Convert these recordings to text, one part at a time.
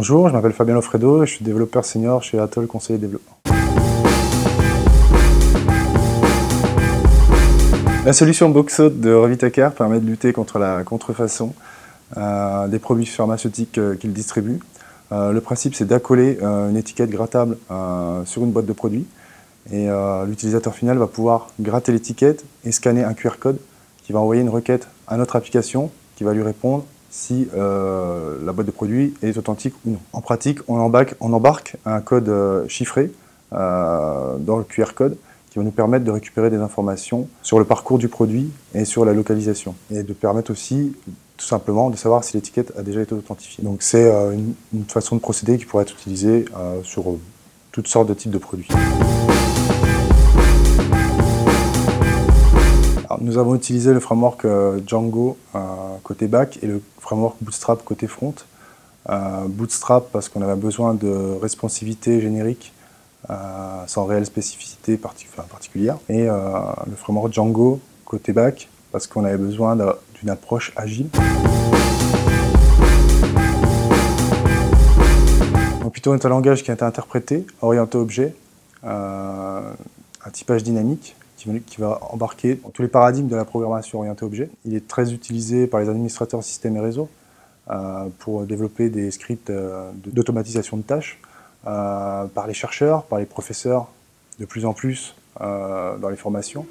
Bonjour, je m'appelle Fabien Lofredo et je suis développeur senior chez Atoll Conseiller Développement. La solution Boxo de Revitacare permet de lutter contre la contrefaçon des produits pharmaceutiques qu'il distribue. Le principe, c'est d'accoler une étiquette grattable sur une boîte de produits et l'utilisateur final va pouvoir gratter l'étiquette et scanner un QR code qui va envoyer une requête à notre application qui va lui répondre si la boîte de produits est authentique ou non. En pratique, on embarque un code chiffré dans le QR code qui va nous permettre de récupérer des informations sur le parcours du produit et sur la localisation. Et de permettre aussi, tout simplement, de savoir si l'étiquette a déjà été authentifiée. Donc c'est une façon de procéder qui pourrait être utilisée sur toutes sortes de types de produits. Alors, nous avons utilisé le framework Django côté back et le framework Bootstrap côté front. Bootstrap parce qu'on avait besoin de responsivité générique sans réelle spécificité particulière. Et le framework Django côté back parce qu'on avait besoin d'une approche agile. Donc Python est un langage qui a été interprété, orienté objet, un typage dynamique qui va embarquer tous les paradigmes de la programmation orientée objet. Il est très utilisé par les administrateurs système et réseau pour développer des scripts d'automatisation de tâches, par les chercheurs, par les professeurs, de plus en plus dans les formations,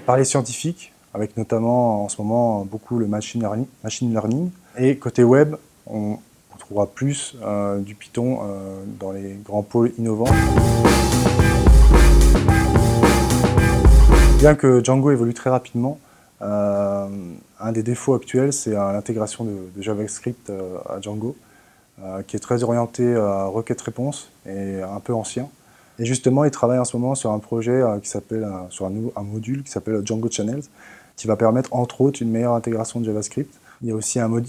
par les scientifiques, avec notamment en ce moment beaucoup le machine learning. Et côté web, on trouvera plus du Python dans les grands pôles innovants. Bien que Django évolue très rapidement, un des défauts actuels, c'est l'intégration de JavaScript à Django, qui est très orienté à requête-réponse et un peu ancien. Et justement, il travaille en ce moment sur un projet sur un module qui s'appelle Django Channels, qui va permettre entre autres une meilleure intégration de JavaScript. Il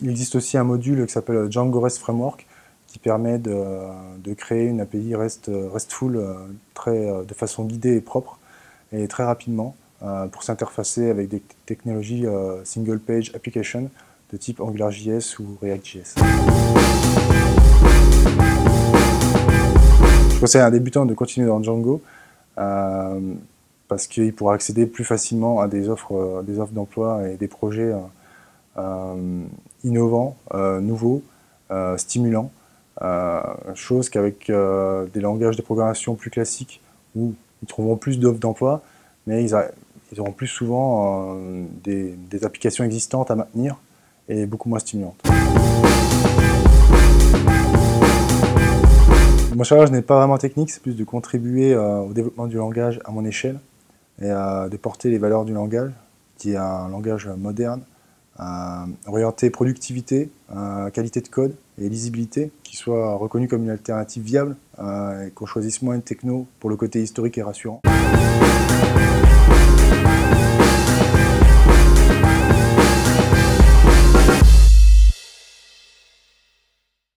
existe aussi un module qui s'appelle Django REST Framework, qui permet de créer une API RESTful de façon guidée et propre, et très rapidement, pour s'interfacer avec des technologies single page application de type AngularJS ou React.js. Je conseille à un débutant de continuer dans Django parce qu'il pourra accéder plus facilement à des offres d'emploi et des projets innovants, nouveaux, stimulants, chose qu'avec des langages de programmation plus classiques où ils trouveront plus d'offres d'emploi, mais ils auront plus souvent des applications existantes à maintenir et beaucoup moins stimulantes. Mon challenge n'est pas vraiment technique, c'est plus de contribuer au développement du langage à mon échelle et de porter les valeurs du langage, qui est un langage moderne, orienté productivité, qualité de code et lisibilité, qui soit reconnu comme une alternative viable et qu'on choisisse moins une techno pour le côté historique et rassurant.